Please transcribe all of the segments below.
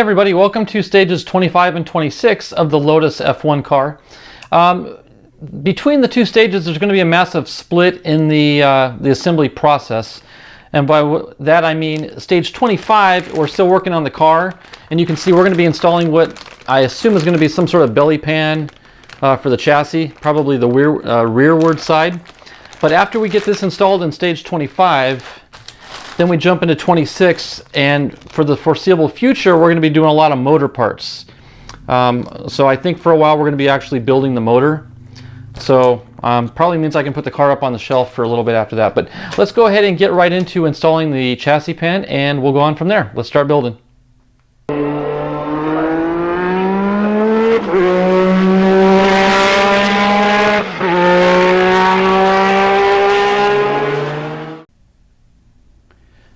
Hey everybody, welcome to stages 25 and 26 of the Lotus F1 car. Between the two stages there's going to be a massive split in the assembly process, and by that I mean stage 25 we're still working on the car, and you can see we're going to be installing what I assume is going to be some sort of belly pan for the chassis, probably the rearward side. But after we get this installed in stage 25, then we jump into 26, and for the foreseeable future we're going to be doing a lot of motor parts. So I think for a while we're going to be actually building the motor. So probably means I can put the car up on the shelf for a little bit after that. But let's go ahead and get right into installing the chassis pan, and we'll go on from there. Let's start building.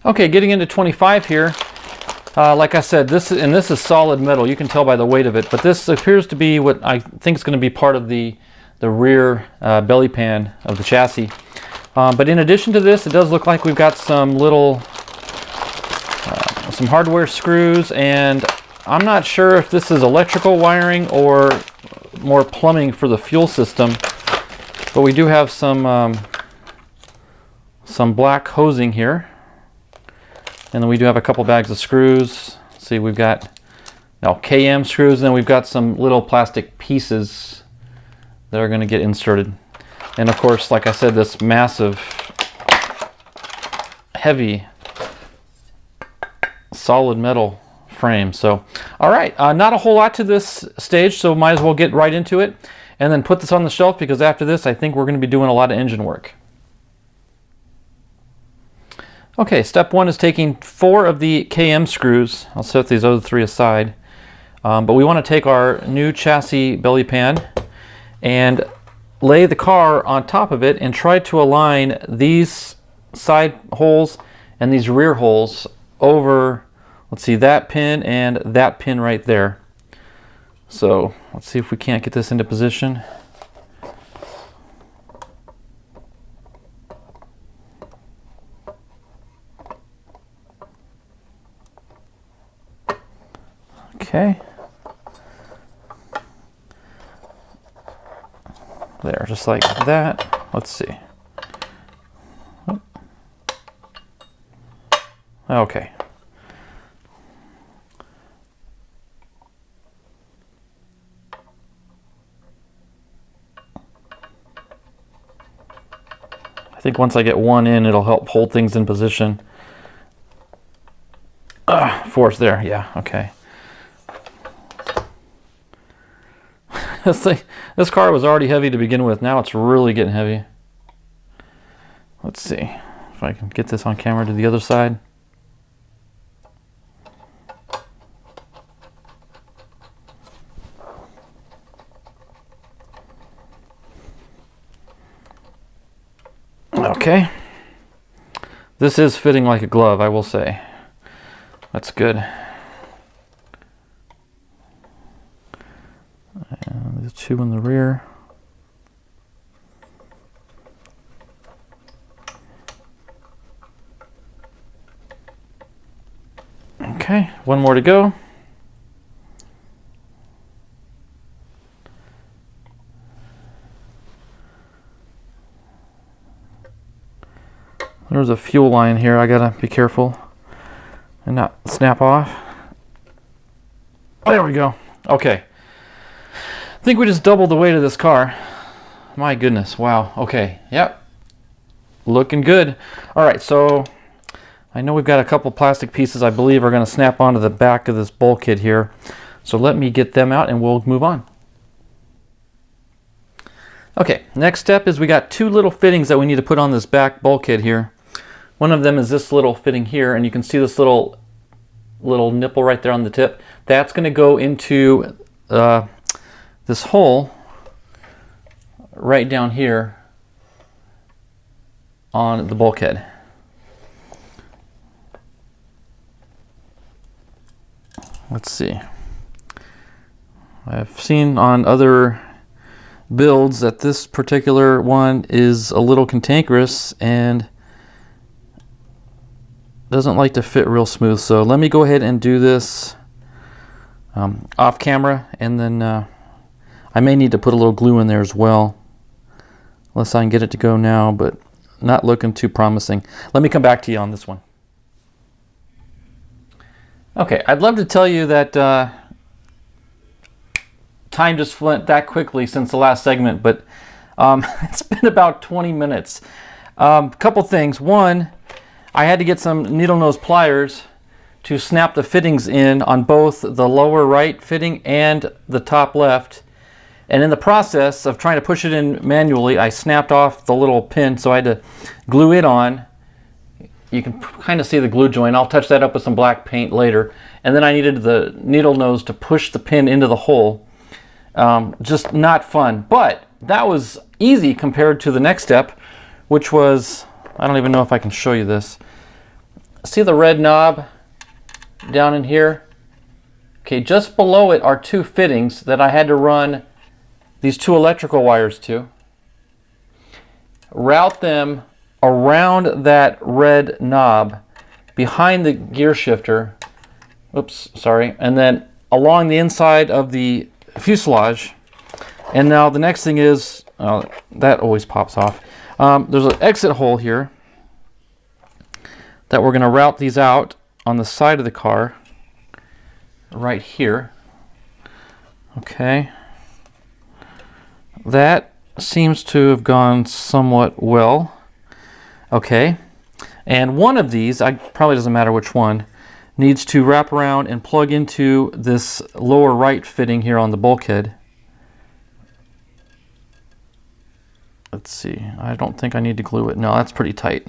Okay, getting into 25 here. Like I said, this is solid metal. You can tell by the weight of it, but this appears to be what I think is going to be part of the rear belly pan of the chassis. But in addition to this, it does look like we've got some little some hardware screws, and I'm not sure if this is electrical wiring or more plumbing for the fuel system. But we do have some black hosing here. And then we do have a couple bags of screws. See, we've got KM screws, and then we've got some little plastic pieces that are going to get inserted. And of course, like I said, this massive, heavy, solid metal frame. So, all right, not a whole lot to this stage, so might as well get right into it and then put this on the shelf, because after this, I think we're going to be doing a lot of engine work. Okay, step one is taking 4 of the KM screws. I'll set these other 3 aside. But we want to take our new chassis belly pan and lay the car on top of it and try to align these side holes and these rear holes over, let's see, that pin and that pin right there. So let's see if we can't get this into position. Okay, there, just like that. Let's see. Okay. I think once I get one in, it'll help hold things in position. Force there, yeah, okay. This car was already heavy to begin with. Now it's really getting heavy. Let's see if I can get this on camera to the other side. Okay. This is fitting like a glove, I will say. That's good. And the 2 in the rear. Okay, 1 more to go. There's a fuel line here. I gotta be careful and not snap off. There we go. Okay. I think we just doubled the weight of this car. My goodness, wow. Okay, yep. Looking good. All right, so I know we've got a couple plastic pieces I believe are going to snap onto the back of this bulkhead here. So let me get them out and we'll move on. Okay, next step is we got 2 little fittings that we need to put on this back bulkhead here. One of them is this little fitting here, and you can see this little nipple right there on the tip. That's going to go into this hole right down here on the bulkhead. Let's see. I've seen on other builds that this particular one is a little cantankerous and doesn't like to fit real smooth. So let me go ahead and do this off camera, and then I may need to put a little glue in there as well, unless I can get it to go now, but not looking too promising. Let me come back to you on this one. Okay, I'd love to tell you that time just went that quickly since the last segment, but it's been about 20 minutes. Couple things. One, I had to get some needle nose pliers to snap the fittings in on both the lower right fitting and the top left. And in the process of trying to push it in manually, I snapped off the little pin, so I had to glue it on. You can kind of see the glue joint. I'll touch that up with some black paint later. And then I needed the needle nose to push the pin into the hole. Just not fun, but that was easy compared to the next step, which was, I don't even know if I can show you this. See the red knob down in here? Okay, just below it are two fittings that I had to run these two electrical wires to. Route them around that red knob behind the gear shifter. Oops, sorry. And then along the inside of the fuselage. And now the next thing is, that always pops off. There's an exit hole here that we're going to route these out on the side of the car right here. Okay. That seems to have gone somewhat well. Okay. And one of these, probably doesn't matter which one, needs to wrap around and plug into this lower right fitting here on the bulkhead. Let's see, I don't think I need to glue it. No, that's pretty tight.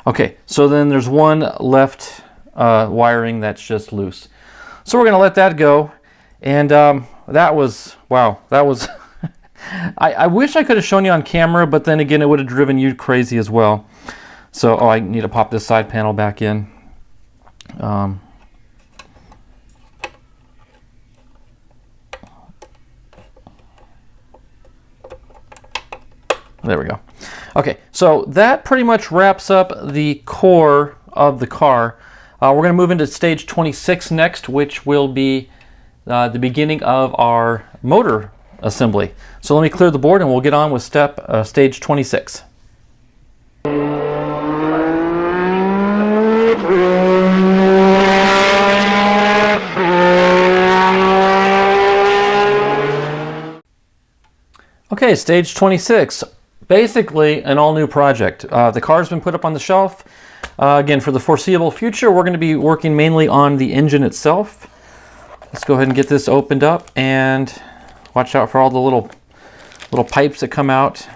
Okay, so then there's one left wiring that's just loose. So we're gonna let that go. And that was, wow, that was, I wish I could have shown you on camera, but then again, it would have driven you crazy as well. So, I need to pop this side panel back in. There we go. Okay, so that pretty much wraps up the core of the car. We're going to move into stage 26 next, which will be the beginning of our motor assembly. So let me clear the board and we'll get on with stage 26. Okay, stage 26. Basically an all-new project. The car's been put up on the shelf. Again, for the foreseeable future, we're going to be working mainly on the engine itself. Let's go ahead and get this opened up and watch out for all the little pipes that come out.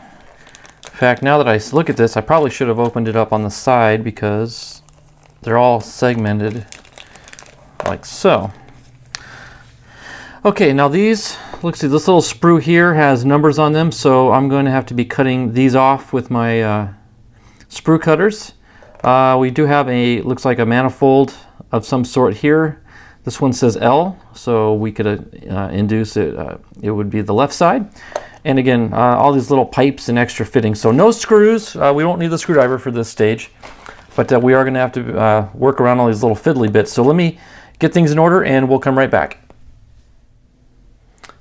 In fact, now that I look at this, I probably should have opened it up on the side because they're all segmented like so. Okay, now these, let's see, this little sprue here has numbers on them, so I'm going to have to be cutting these off with my sprue cutters. We do have looks like a manifold of some sort here. This one says L, so we could induce it, it would be the left side. And again, all these little pipes and extra fittings. So no screws, we won't need the screwdriver for this stage, but we are gonna have to work around all these little fiddly bits. So let me get things in order and we'll come right back.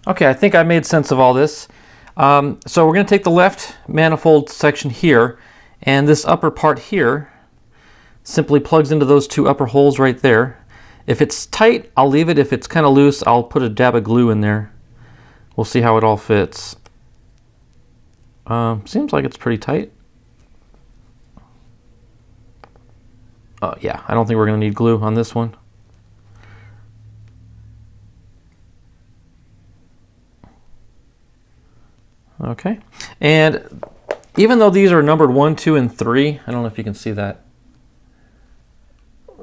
Okay, I think I made sense of all this. So we're going to take the left manifold section here, and this upper part here simply plugs into those two upper holes right there. If it's tight, I'll leave it. If it's kind of loose, I'll put a dab of glue in there. We'll see how it all fits. Seems like it's pretty tight. Yeah, I don't think we're going to need glue on this one. Okay, and even though these are numbered 1, 2, and 3, I don't know if you can see that.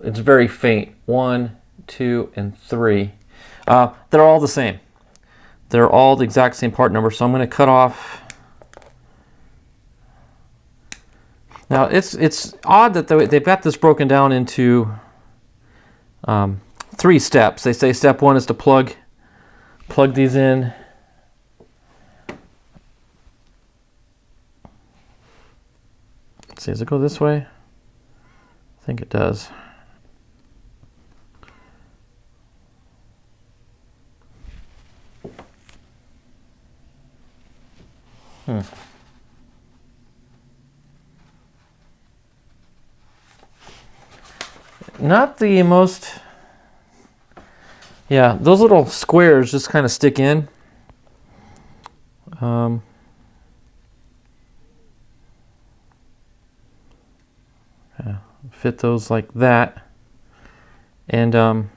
It's very faint. 1, 2, and 3. They're all the same. They're all the exact same part number, so I'm going to cut off. Now, it's odd that they've got this broken down into 3 steps. They say step 1 is to plug these in. Let's see, does it go this way? I think it does. Not the most... Yeah, those little squares just kind of stick in. Yeah, fit those like that. And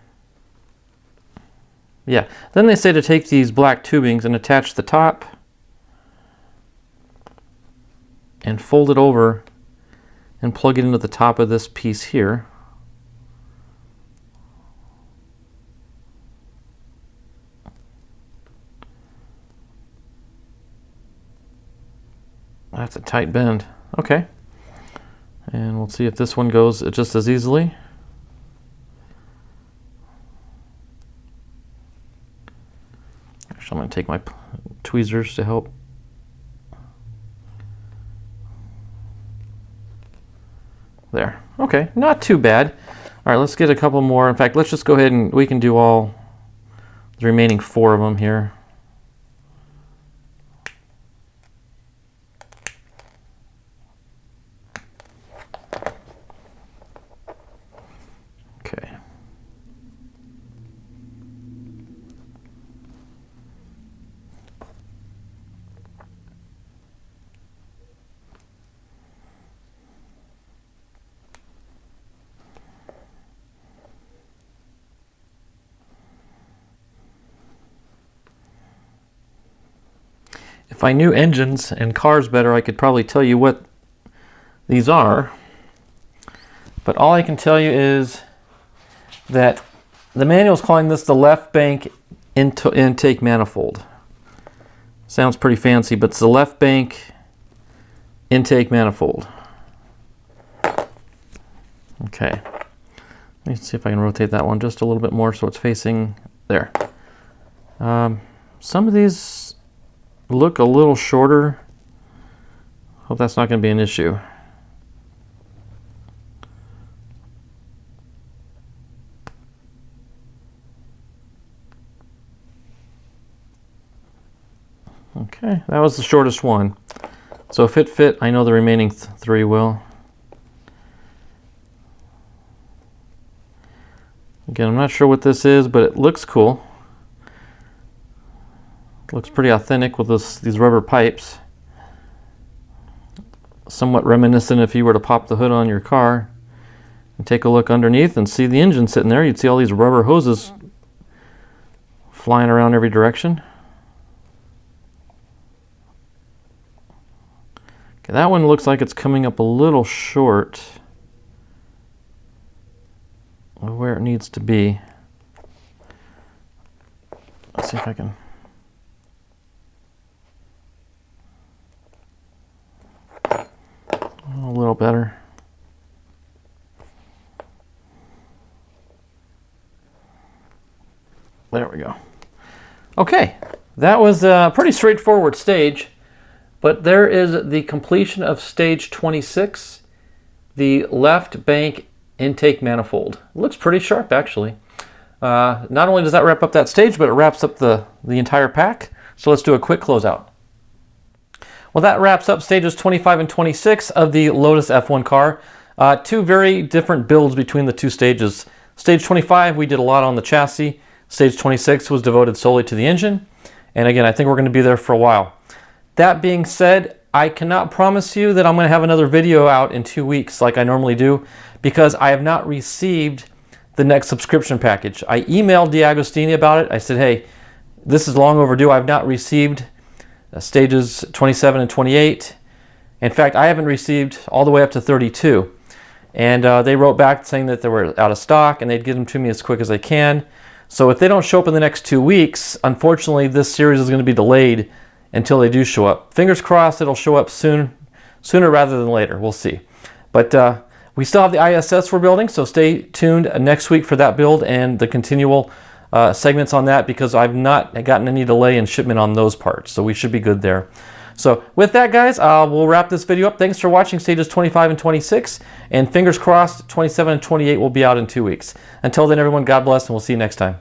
yeah, then they say to take these black tubings and attach the top and fold it over and plug it into the top of this piece here. That's a tight bend. Okay. And we'll see if this one goes just as easily. Actually, I'm going to take my tweezers to help. There. Okay, not too bad. All right, let's get a couple more. In fact, let's just go ahead and we can do all the remaining 4 of them here. Okay. If I knew engines and cars better, I could probably tell you what these are. But all I can tell you is that the manual is calling this the left bank intake manifold. Sounds pretty fancy, but it's the left bank intake manifold. Okay. Let me see if I can rotate that one just a little bit more so it's facing there. Some of these look a little shorter. Hope that's not going to be an issue. Okay, that was the shortest one. So if it fit, I know the remaining 3 will. Again, I'm not sure what this is, but it looks cool. It looks pretty authentic with these rubber pipes. Somewhat reminiscent if you were to pop the hood on your car and take a look underneath and see the engine sitting there. You'd see all these rubber hoses flying around every direction. Okay, that one looks like it's coming up a little short of where it needs to be. Let's see if I can. A little better. There we go. Okay, that was a pretty straightforward stage. But there is the completion of stage 26, the left bank intake manifold. It looks pretty sharp, actually. Not only does that wrap up that stage, but it wraps up the entire pack. So let's do a quick closeout. Well, that wraps up stages 25 and 26 of the Lotus F1 car. 2 very different builds between the 2 stages. Stage 25, we did a lot on the chassis. Stage 26 was devoted solely to the engine. And again, I think we're going to be there for a while. That being said, I cannot promise you that I'm going to have another video out in 2 weeks like I normally do because I have not received the next subscription package. I emailed DeAgostini about it. I said, hey, this is long overdue. I've not received stages 27 and 28. In fact, I haven't received all the way up to 32. And they wrote back saying that they were out of stock and they'd get them to me as quick as they can. So if they don't show up in the next 2 weeks, unfortunately, this series is going to be delayed until they do show up. Fingers crossed it'll show up sooner rather than later. We'll see. But we still have the ISS we're building, so stay tuned next week for that build and the continual segments on that because I've not gotten any delay in shipment on those parts, so we should be good there. So with that, guys, we'll wrap this video up. Thanks for watching stages 25 and 26, and fingers crossed 27 and 28 will be out in 2 weeks. Until then, everyone, God bless, and we'll see you next time.